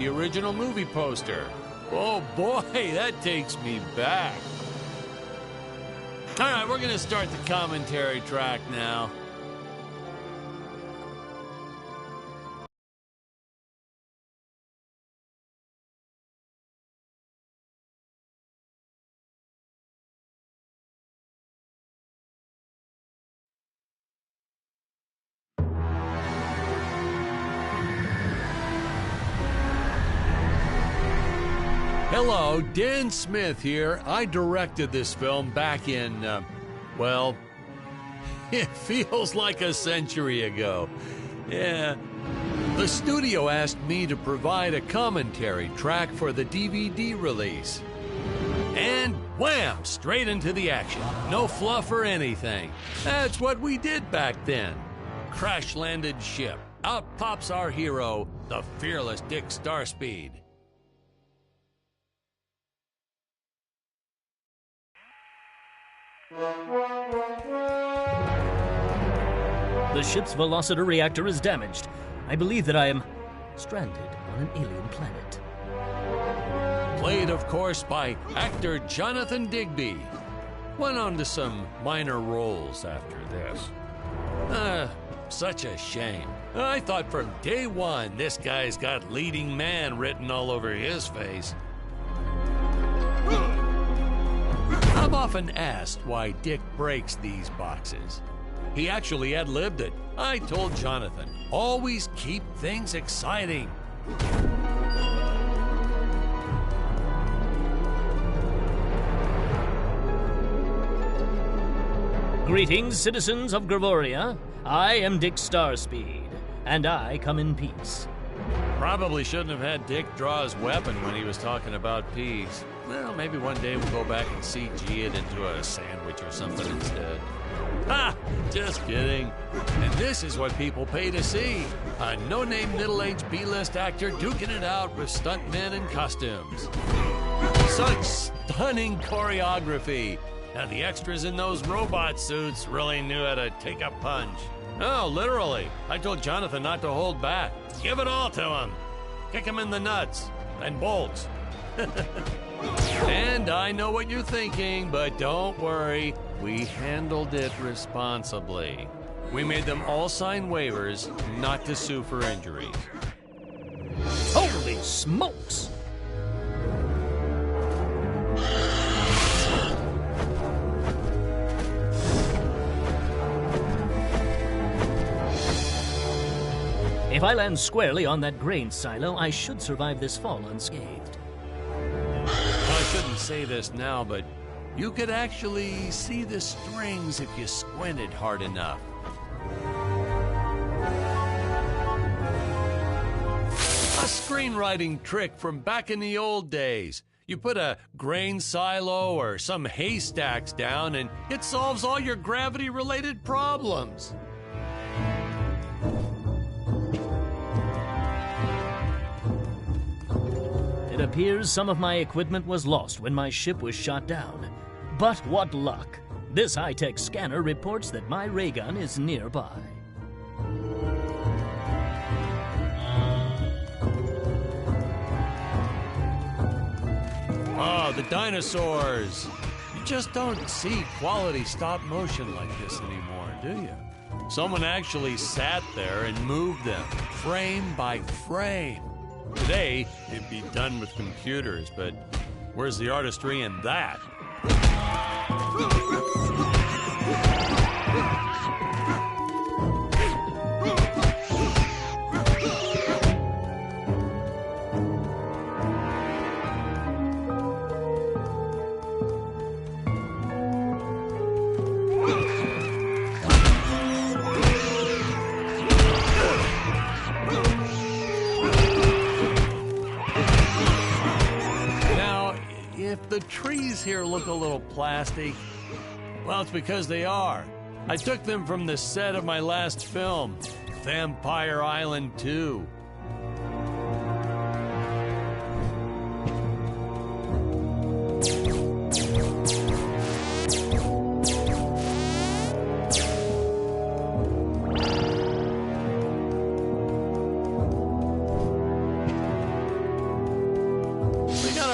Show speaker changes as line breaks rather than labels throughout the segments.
the original movie poster. Oh boy, that takes me back. All right, we're gonna start the commentary track now. Hello, Dan Smith here. I directed this film back in, well, it feels like a century ago. Yeah. The studio asked me to provide a commentary track for the DVD release. And wham! Straight into the action. No fluff or anything. That's what we did back then. Crash-landed ship. Out pops our hero, the fearless Dick Starspeed.
The ship's velocity reactor is damaged. I believe that I am stranded on an alien planet.
Played, of course, by actor Jonathan Digby. Went on to some minor roles after this. Such a shame. I thought from day one this guy's got leading man written all over his face. I'm often asked why Dick breaks these boxes. He actually ad-libbed it. I told Jonathan, always keep things exciting.
Greetings, citizens of Gravoria. I am Dick Starspeed, and I come in peace.
Probably shouldn't have had Dick draw his weapon when he was talking about peace. Well, maybe one day we'll go back and CG it into a sandwich or something instead. Ha! Just kidding. And this is what people pay to see. A no-name middle-aged B-list actor duking it out with stuntmen in costumes. Such stunning choreography. Now the extras in those robot suits really knew how to take a punch. Oh, literally. I told Jonathan not to hold back. Give it all to him. Kick him in the nuts and bolts. And I know what you're thinking, but don't worry. We handled it responsibly. We made them all sign waivers not to sue for injuries.
Holy smokes! If I land squarely on that grain silo, I should survive this fall unscathed.
I shouldn't say this now, but you could actually see the strings if you squinted hard enough. A screenwriting trick from back in the old days. You put a grain silo or some haystacks down and it solves all your gravity-related problems.
It appears some of my equipment was lost when my ship was shot down. But what luck! This high-tech scanner reports that my ray gun is nearby.
Oh, the dinosaurs! You just don't see quality stop motion like this anymore, do you? Someone actually sat there and moved them, frame by frame. Today, it'd be done with computers, but where's the artistry in that? If the trees here look a little plastic, well, it's because they are. I took them from the set of my last film, Vampire Island 2.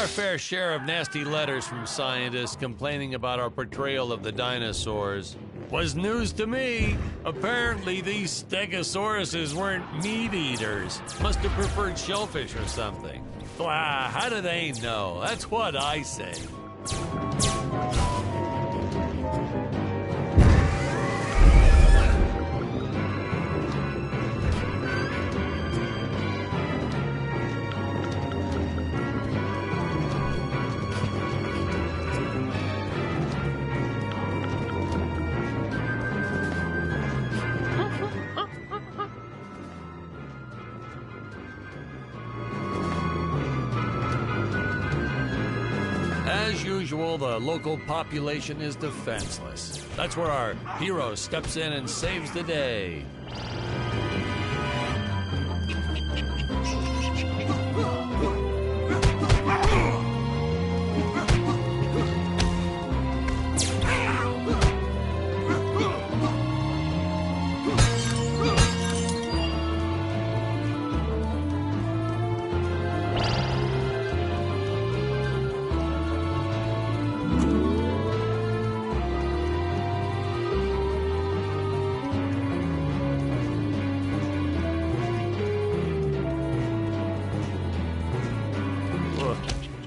our fair share of nasty letters from scientists complaining about our portrayal of the dinosaurs. Was news to me. Apparently, these stegosauruses weren't meat eaters. Must have preferred shellfish or something. How do they know? That's what I say. As usual, the local population is defenseless. That's where our hero steps in and saves the day.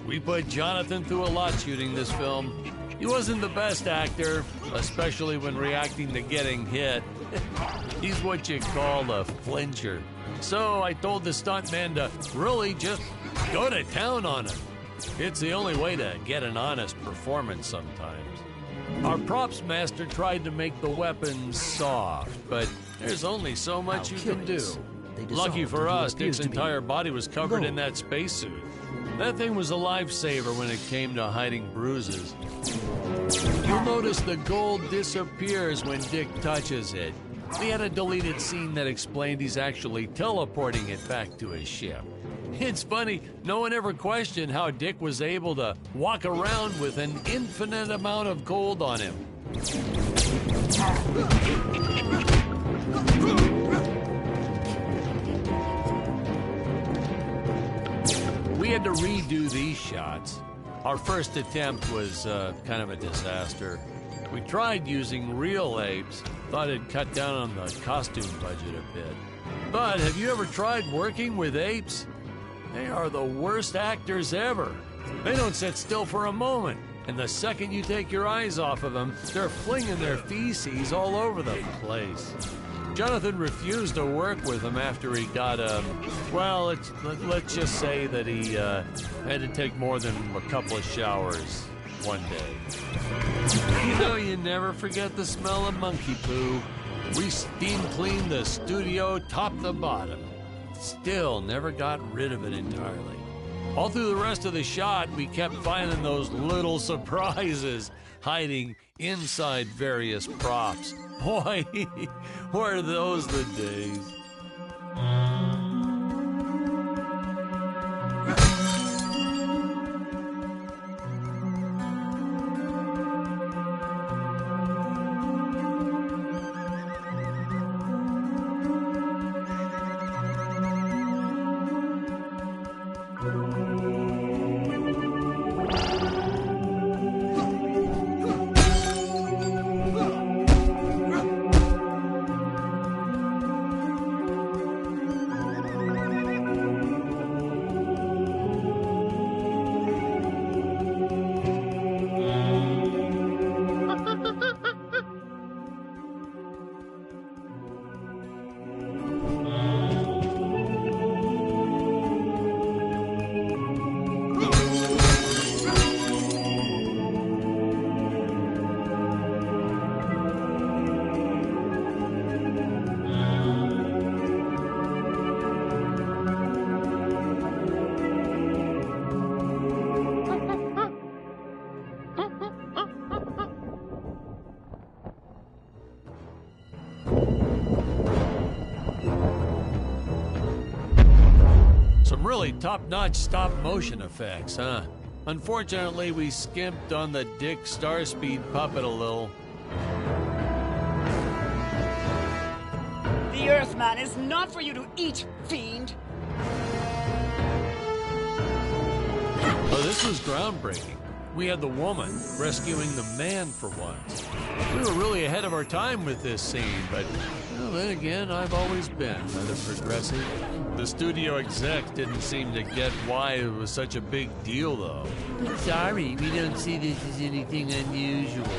We put Jonathan through a lot shooting this film. He wasn't the best actor, especially when reacting to getting hit. He's what you call a flincher. So I told the stuntman to really just go to town on him. It's the only way to get an honest performance sometimes. Our props master tried to make the weapons soft, but there's only so much you can do. Lucky for us, Dick's entire body was covered in that spacesuit. That thing was a lifesaver when it came to hiding bruises. You'll notice the gold disappears when Dick touches it. We had a deleted scene that explained he's actually teleporting it back to his ship. It's funny, no one ever questioned how Dick was able to walk around with an infinite amount of gold on him. We had to redo these shots. Our first attempt was kind of a disaster. We tried using real apes, thought it'd cut down on the costume budget a bit. But have you ever tried working with apes? They are the worst actors ever. They don't sit still for a moment, and the second you take your eyes off of them, they're flinging their feces all over the place. Jonathan refused to work with him after he got well, let's just say that he had to take more than a couple of showers one day. You know, you never forget the smell of monkey poo. We steam cleaned the studio top to bottom. Still never got rid of it entirely. All through the rest of the shot, we kept finding those little surprises hiding inside various props. Boy, were those the days. Some really top-notch stop-motion effects, huh? Unfortunately, we skimped on the Dick Starspeed puppet a little.
The Earthman is not for you to eat, fiend!
A Oh, this was groundbreaking. We had the woman rescuing the man for once. We were really ahead of our time with this scene, but well, then again, I've always been rather progressive. The studio exec didn't seem to get why it was such a big deal, though. Sorry, we don't see this as anything unusual.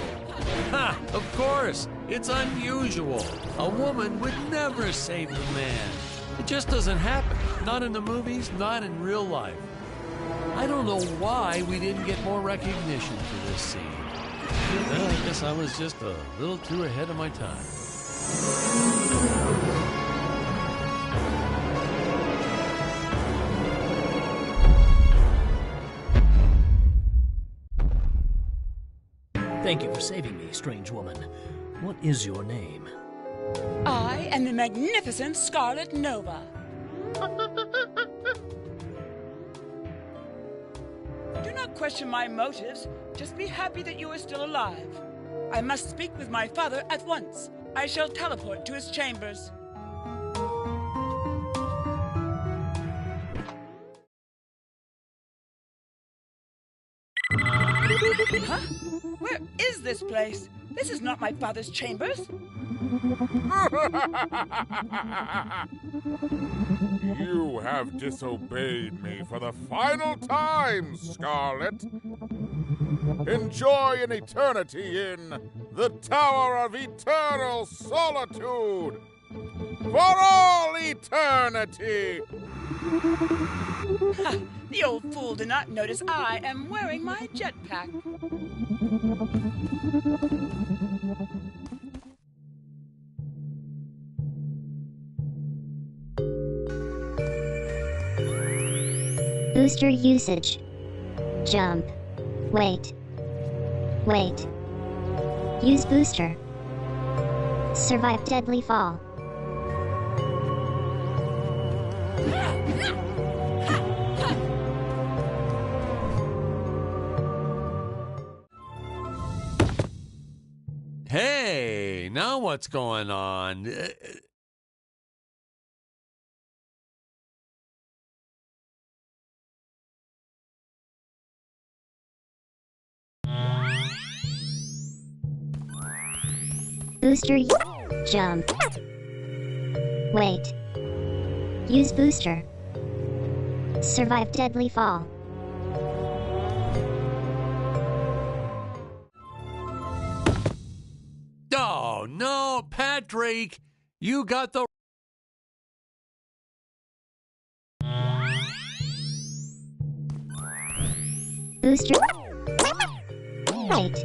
Ha! Of course! It's unusual. A woman would never save the man. It just doesn't happen. Not in the movies, not in real life. I don't know why we didn't get more recognition for this scene. Well, I guess I was just a little too ahead of my time.
Thank you for saving me, strange woman. What is your name?
I am the magnificent Scarlet Nova. Do not question my motives. Just be happy that you are still alive. I must speak with my father at once. I shall teleport to his chambers. Huh? Where is this place? This is not my father's chambers.
You have disobeyed me for the final time, Scarlet. Enjoy an eternity in the Tower of Eternal Solitude. For all eternity!
Ha! The old fool did not notice I am wearing my jetpack.
Booster usage. Jump. Wait. Wait. Use booster. Survive deadly fall.
Hey, now what's going on?
Booster. Jump. Wait. Use booster. Survive deadly fall.
Oh, no, Patrick! You got the...
Booster. Wait.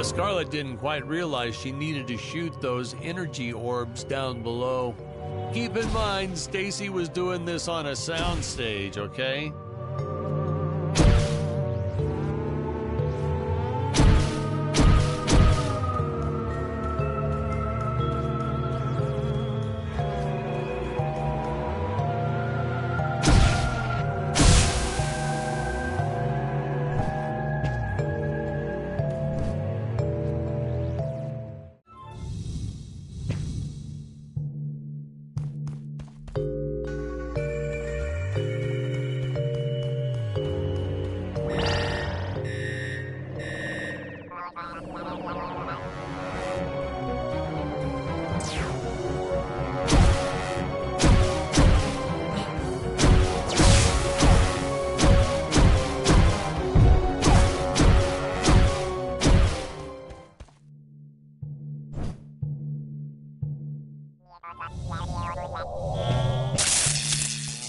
Scarlet didn't quite realize she needed to shoot those energy orbs down below. Keep in mind, Stacy was doing this on a soundstage, okay?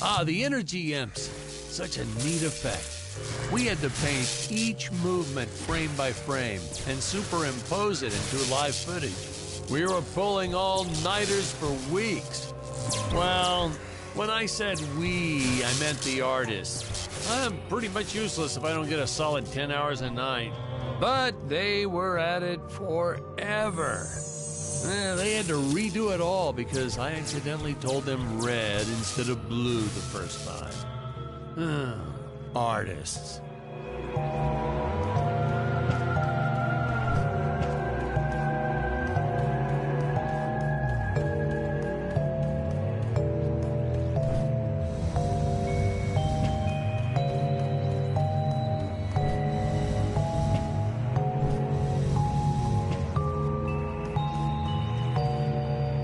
Ah, the energy imps. Such a neat effect. We had to paint each movement frame by frame and superimpose it into live footage. We were pulling all-nighters for weeks. Well, when I said we, I meant the artists. I'm pretty much useless if I don't get a solid 10 hours a night. But they were at it forever. They had to redo it all because I accidentally told them red instead of blue the first time. Artists.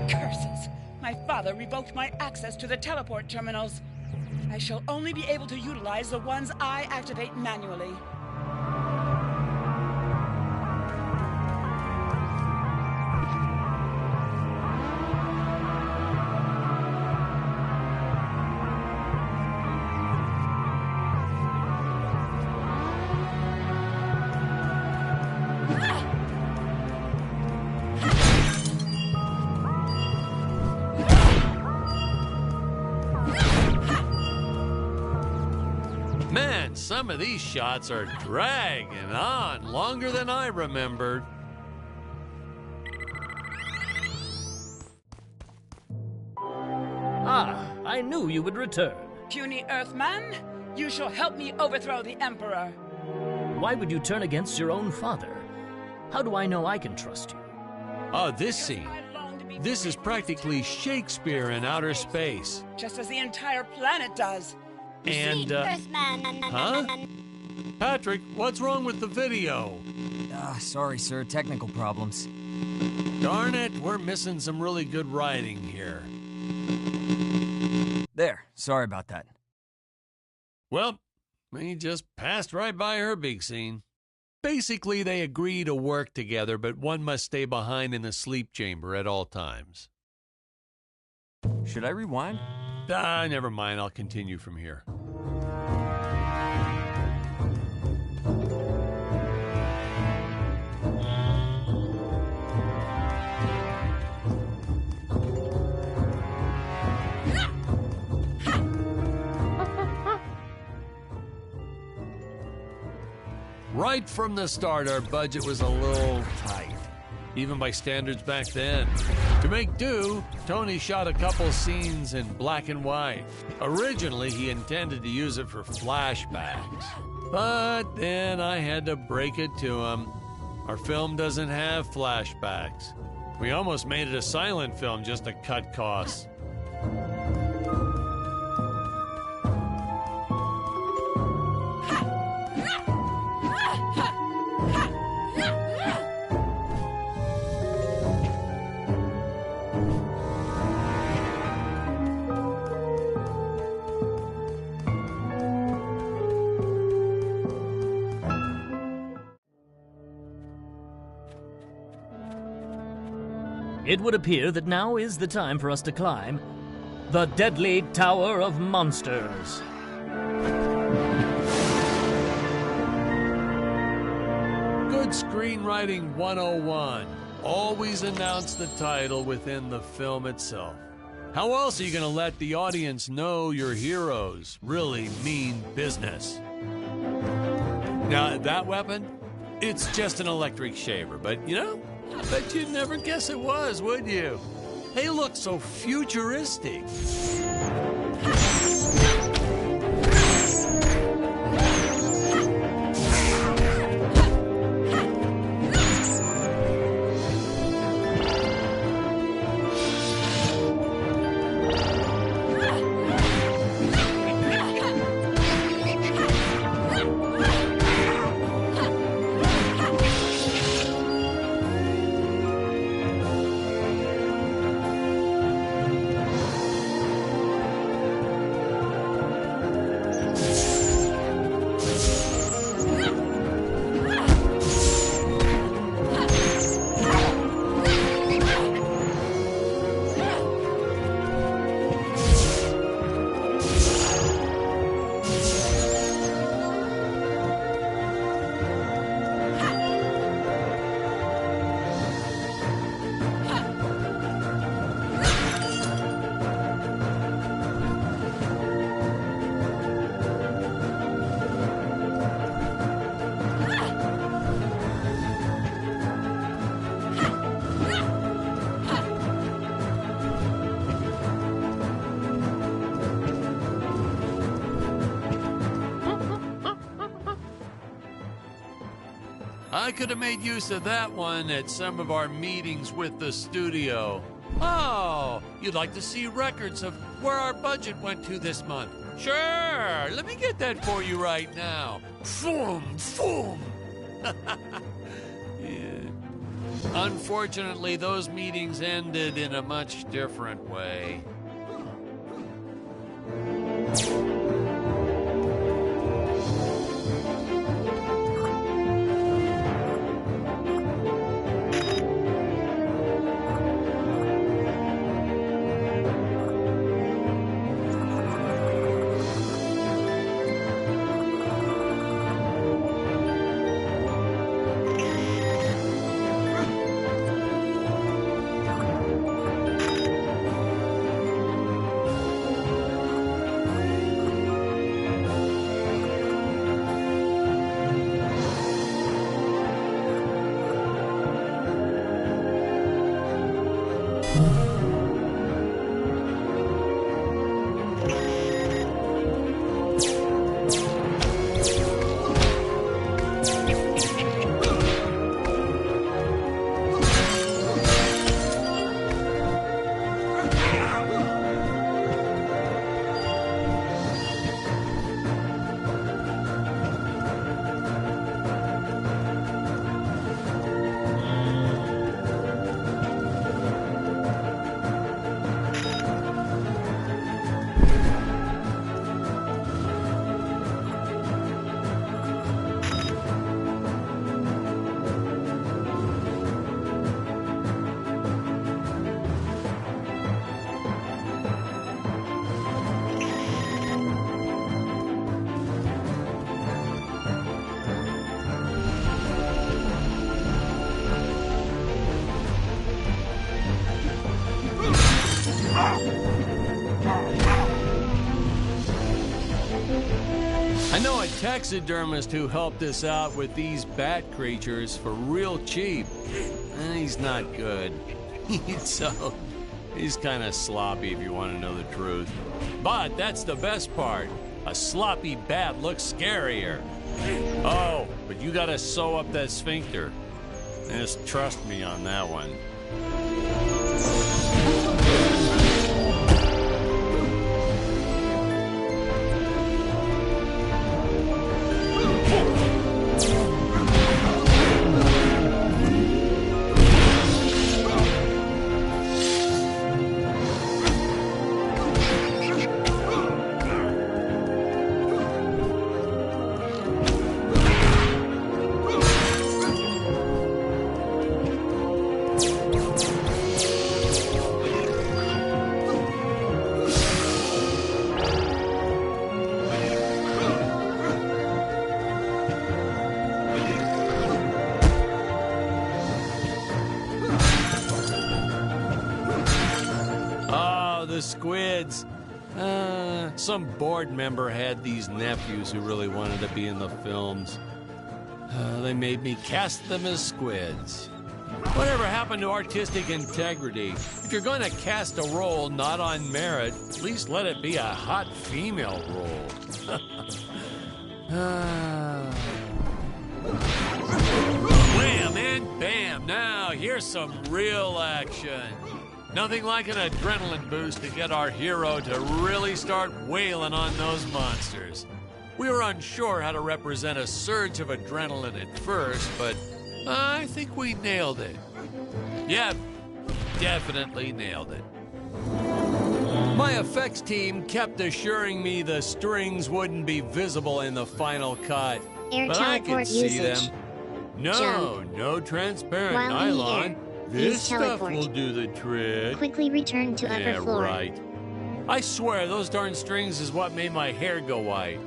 Curses! My father revoked my access to the teleport terminals. I shall only be able to utilize the ones I activate manually.
Man, some of these shots are dragging on longer than I remembered.
Ah, I knew you would return.
Puny Earthman, you shall help me overthrow the Emperor.
Why would you turn against your own father? How do I know I can trust you?
Oh, this scene. This is practically Shakespeare in outer space.
Just as the entire planet does.
And, huh? Patrick, what's wrong with the video?
Sorry, sir. Technical problems.
Darn it, we're missing some really good writing here.
There. Sorry about that.
Well, we just passed right by her big scene. Basically, they agree to work together, but one must stay behind in the sleep chamber at all times.
Should I rewind?
Never mind. I'll continue from here. Right from the start, our budget was a little tight, even by standards back then. To make do, Tony shot a couple scenes in black and white. Originally, he intended to use it for flashbacks. But then I had to break it to him. Our film doesn't have flashbacks. We almost made it a silent film just to cut costs.
It would appear that now is the time for us to climb the Deadly Tower of Monsters.
Good screenwriting 101. Always announce the title within the film itself. How else are you going to let the audience know your heroes really mean business? Now, that weapon, it's just an electric shaver, but you know, I bet you'd never guess it was, would you? They look so futuristic. I could have made use of that one at some of our meetings with the studio. Oh, you'd like to see records of where our budget went to this month? Sure, let me get that for you right now. Boom, boom. Yeah. Unfortunately, those meetings ended in a much different way. I know a taxidermist who helped us out with these bat creatures for real cheap. And he's not good. He's kind of sloppy if you want to know the truth. But that's the best part. A sloppy bat looks scarier. Oh, but you gotta sew up that sphincter. Just trust me on that one. The squids. Some board member had these nephews who really wanted to be in the films. They made me cast them as squids. Whatever happened to artistic integrity? If you're going to cast a role not on merit, at least let it be a hot female role. Wham and bam! Now, here's some real action. Nothing like an adrenaline boost to get our hero to really start wailing on those monsters. We were unsure how to represent a surge of adrenaline at first, but I think we nailed it. Yep, definitely nailed it. My effects team kept assuring me the strings wouldn't be visible in the final cut,
Air
but I could
teleport
see
usage.
them. No,
Jump.
no transparent
While in the
nylon.
air,
This
use
stuff
teleport.
will do the trick.
Quickly return to upper
Yeah,
floor.
right. I swear, those darn strings is what made my hair go white.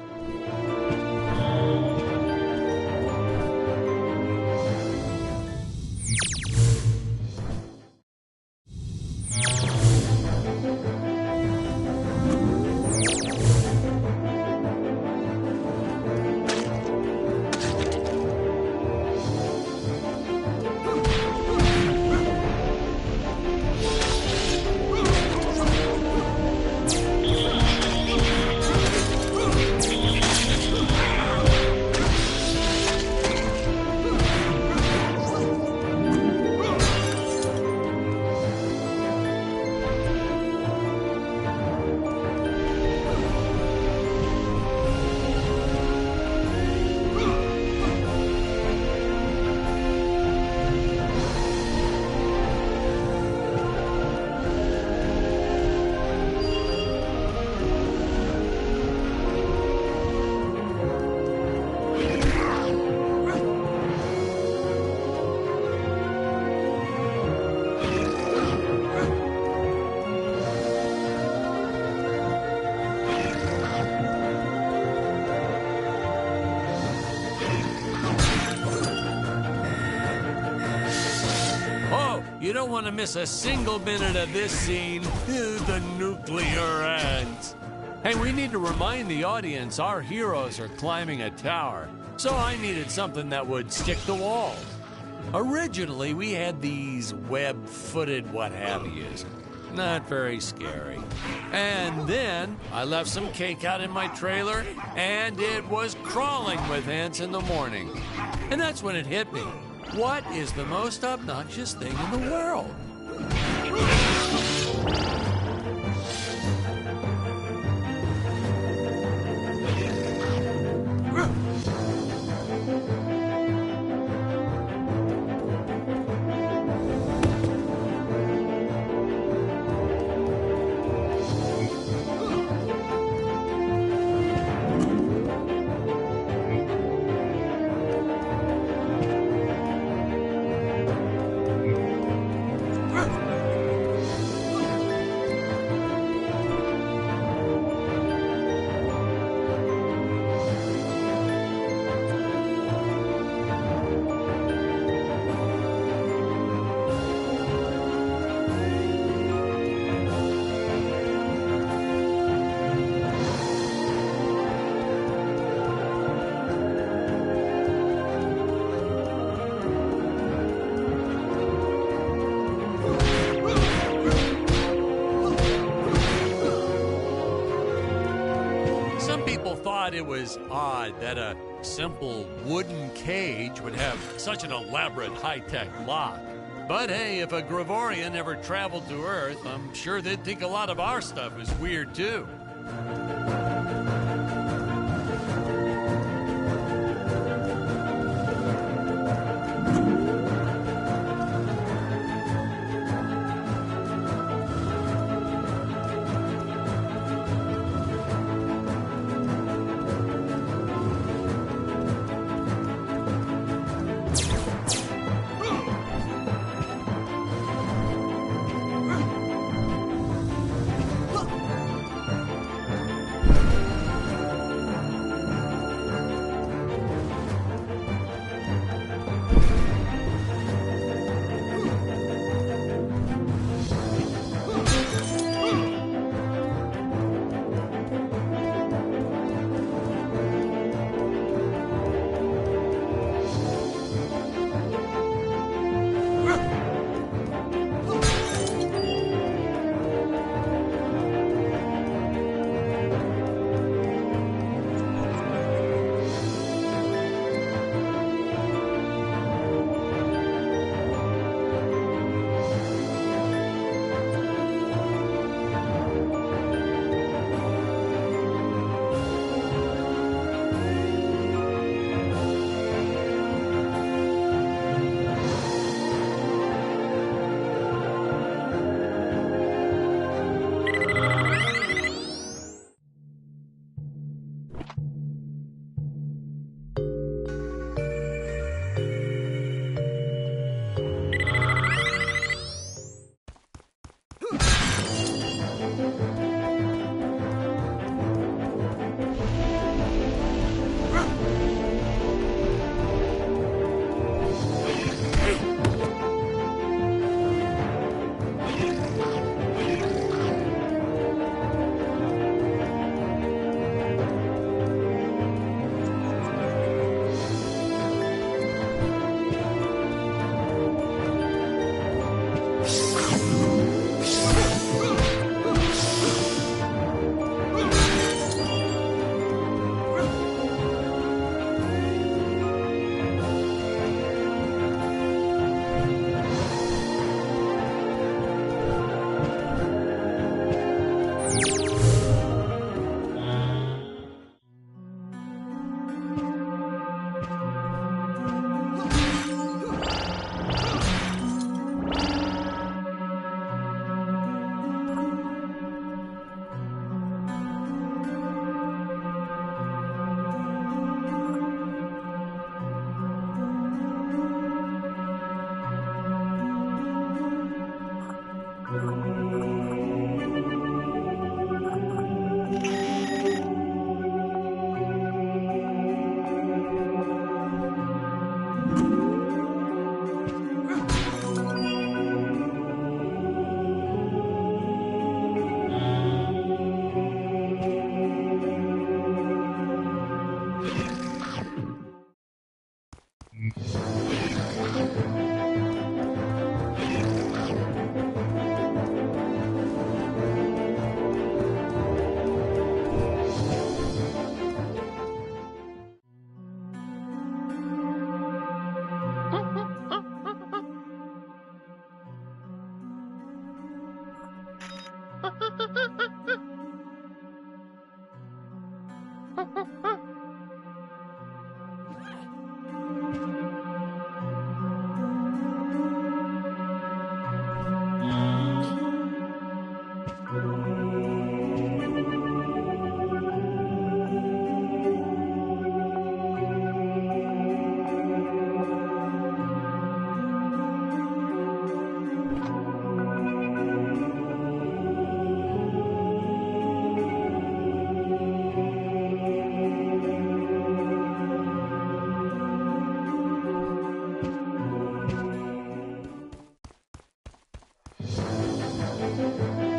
don't want to miss a single minute of this scene. The nuclear ants. Hey, we need to remind the audience our heroes are climbing a tower, so I needed something that would stick to walls. Originally, we had these web-footed what-have-yous. Not very scary. And then I left some cake out in my trailer, and it was crawling with ants in the morning. And that's when it hit me. What is the most obnoxious thing in the world? Thought it was odd that a simple wooden cage would have such an elaborate high-tech lock. But hey, if a Gravorian ever traveled to Earth, I'm sure they'd think a lot of our stuff is weird too.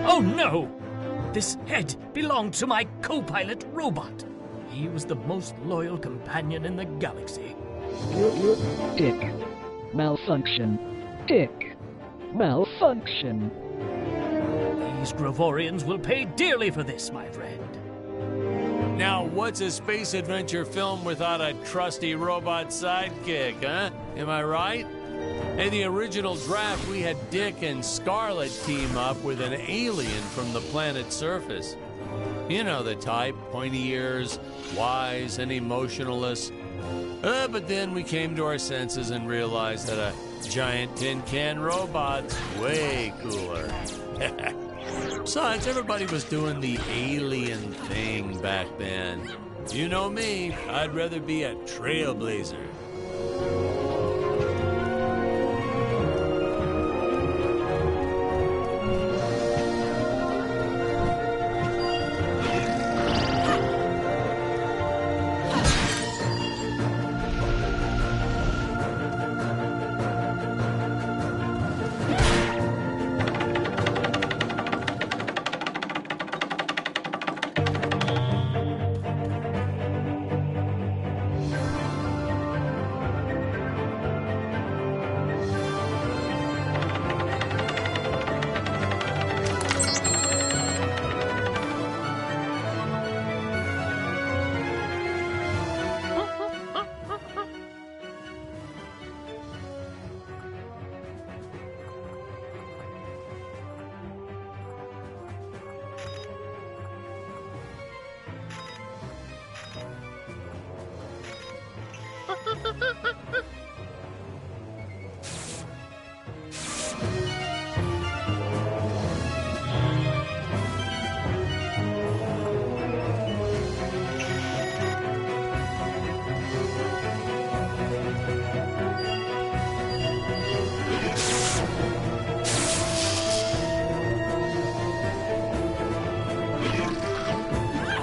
Oh no! This head belonged to my co-pilot robot. He was the most loyal companion in the galaxy.
Dick. Malfunction. Dick. Malfunction.
These Gravorians will pay dearly for this, my friend.
Now, what's a space adventure film without a trusty robot sidekick, huh? Am I right? In the original draft, we had Dick and Scarlet team up with an alien from the planet's surface. You know the type, pointy ears, wise and emotionless. But then we came to our senses and realized that a giant tin can robot's way cooler. Besides, everybody was doing the alien thing back then. You know me, I'd rather be a trailblazer.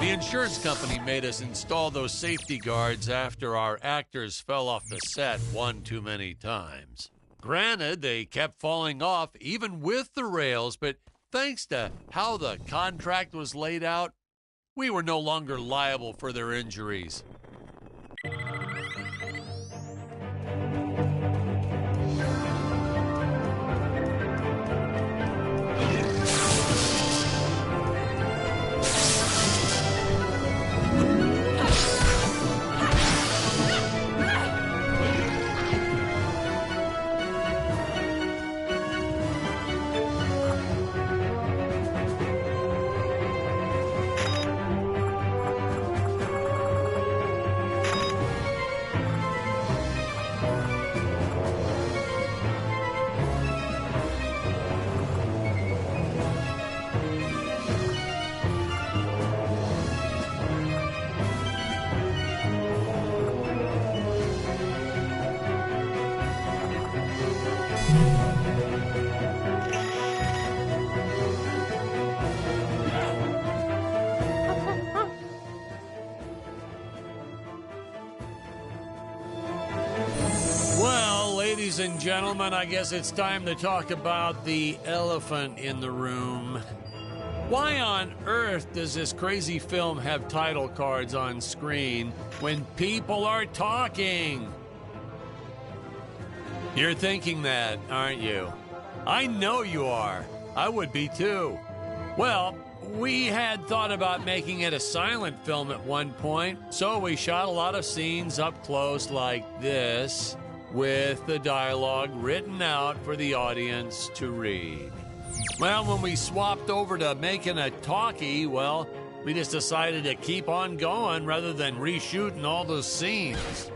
The insurance company made us install those safety guards after our actors fell off the set one too many times. Granted, they kept falling off even with the rails, but thanks to how the contract was laid out, we were no longer liable for their injuries. Ladies and gentlemen, I guess it's time to talk about the elephant in the room. Why on earth does this crazy film have title cards on screen when people are talking? You're thinking that, aren't you? I know you are. I would be too. Well, we had thought about making it a silent film at one point, so we shot a lot of scenes up close like this, with the dialogue written out for the audience to read. Well, when we swapped over to making a talkie, well, we just decided to keep on going rather than reshooting all those scenes.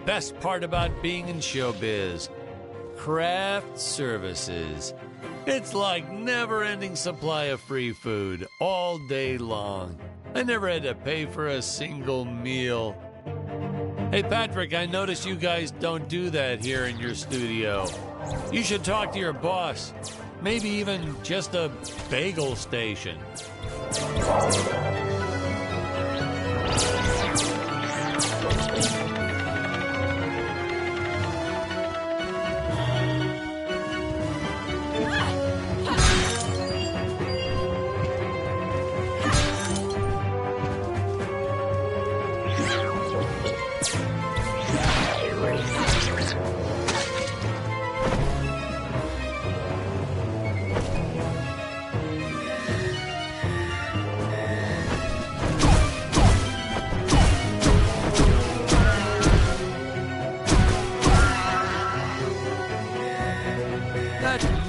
Best part about being in showbiz, craft services. It's like never-ending supply of free food all day long. I never had to pay for a single meal. Hey Patrick, I notice you guys don't do that here in your studio. You should talk to your boss. Maybe even just a bagel station.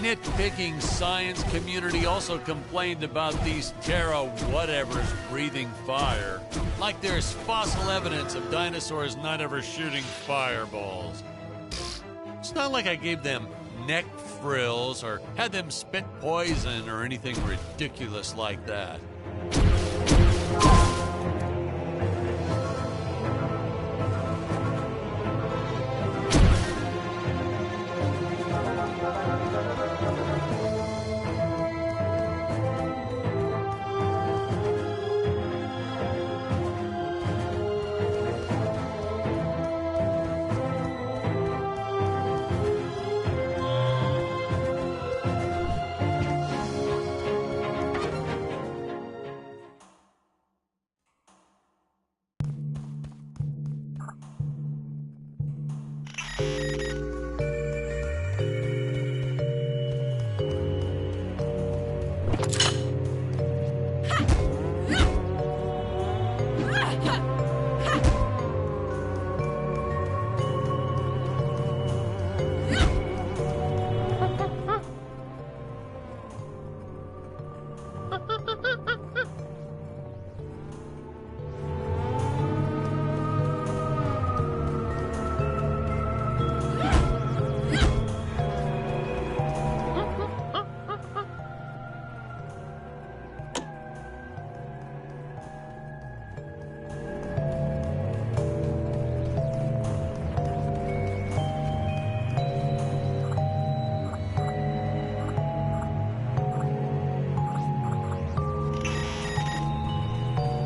Nitpicking science community also complained about these Terra whatevers breathing fire. Like there's fossil evidence of dinosaurs not ever shooting fireballs. It's not like I gave them neck frills or had them spit poison or anything ridiculous like that.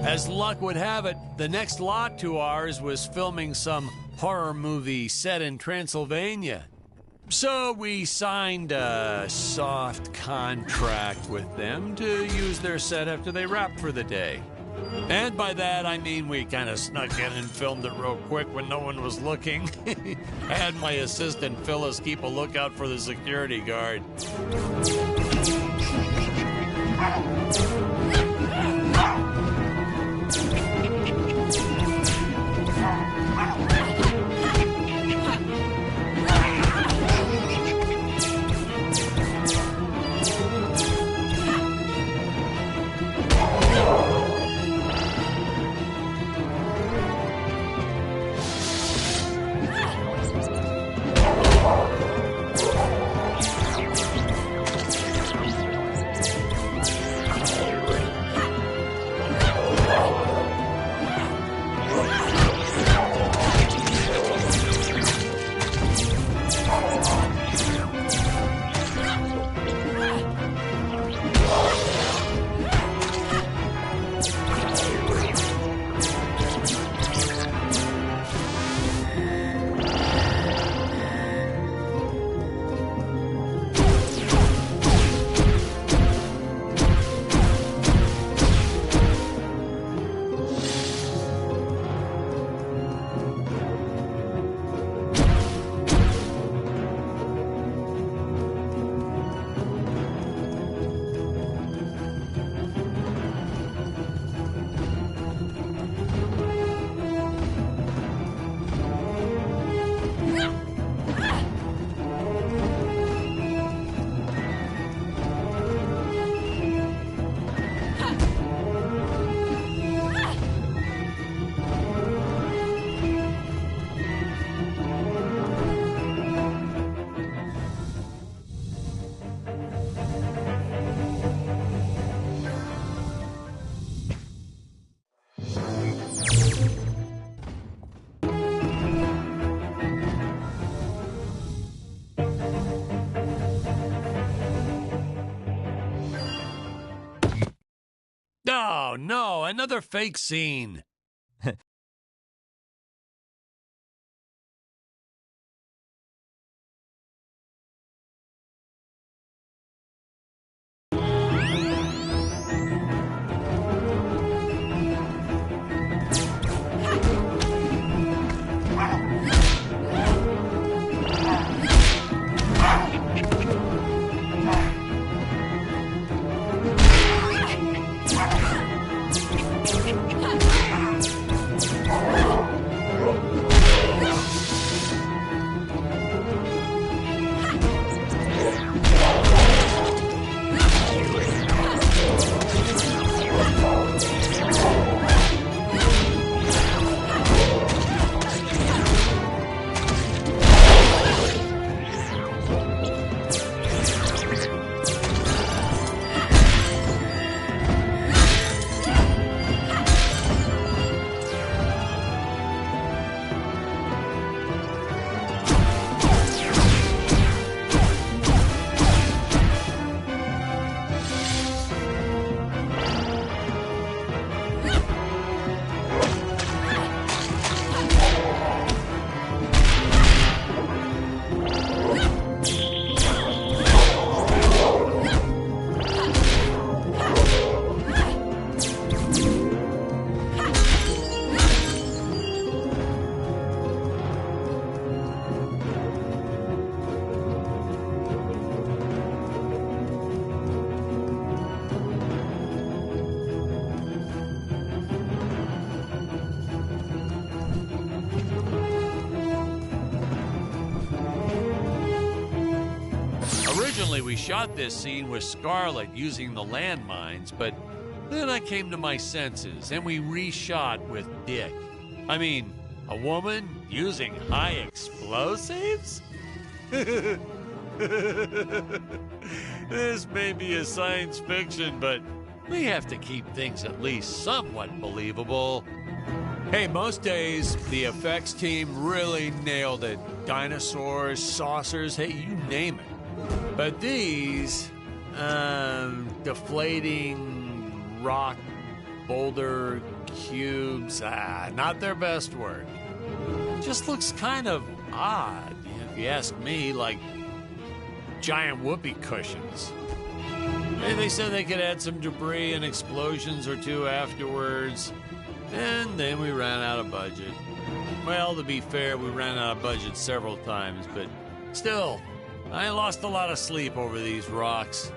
As luck would have it, the next lot to ours was filming some horror movie set in Transylvania. So we signed a soft contract with them to use their set after they wrapped for the day. And by that, I mean we kind of snuck in and filmed it real quick when no one was looking. I had my assistant Phyllis keep a lookout for the security guard. Oh, no, another fake scene. Originally, we shot this scene with Scarlett using the landmines, but then I came to my senses and we reshot with Dick. I mean, a woman using high explosives? This may be a science fiction, but we have to keep things at least somewhat believable. Hey, most days, the effects team really nailed it. Dinosaurs, saucers, hey, you name it. But these, deflating rock boulder cubes, not their best work. Just looks kind of odd, if you ask me, like giant whoopee cushions. They said they could add some debris and explosions or two afterwards, and then we ran out of budget. Well, to be fair, we ran out of budget several times, but still, I lost a lot of sleep over these rocks.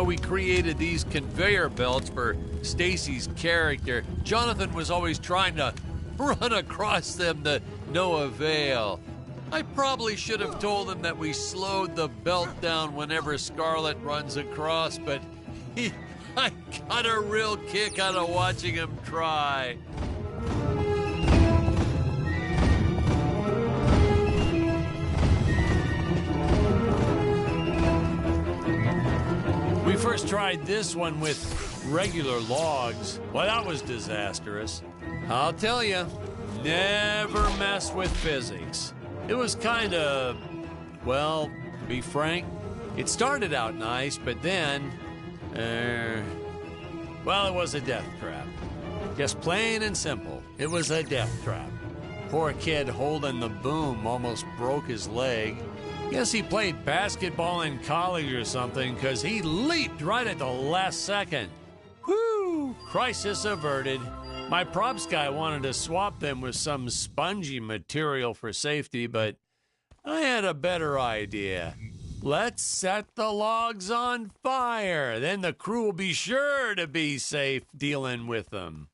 We created these conveyor belts for Stacy's character, Jonathan was always trying to run across them to no avail. I probably should have told him that we slowed the belt down whenever Scarlet runs across, but I got a real kick out of watching him try. We first tried this one with regular logs. Well, that was disastrous. I'll tell you, never mess with physics. It was kind of, well, to be frank, it started out nice, but then, well, it was a death trap. Just plain and simple, it was a death trap. Poor kid holding the boom almost broke his leg. Guess he played basketball in college or something, because he leaped right at the last second. Whew! Crisis averted. My props guy wanted to swap them with some spongy material for safety, but I had a better idea. Let's set the logs on fire. Then the crew will be sure to be safe dealing with them.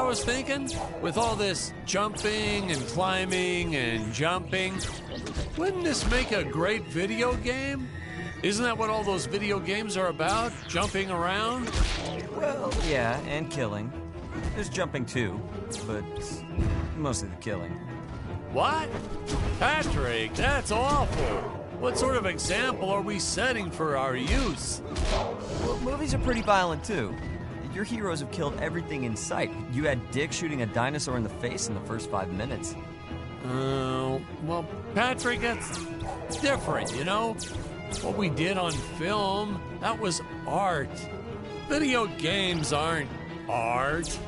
was thinking? With all this jumping and climbing and jumping, wouldn't this make a great video game? Isn't that what all those video games are about? Jumping around?
Well, yeah, and killing. There's jumping too, but mostly the killing.
What? Patrick, that's awful. What sort of example are we setting for our youth?
Well, movies are pretty violent too. Your heroes have killed everything in sight. You had Dick shooting a dinosaur in the face in the first 5 minutes.
Well, Patrick, that's different, you know? What we did on film, that was art. Video games aren't art.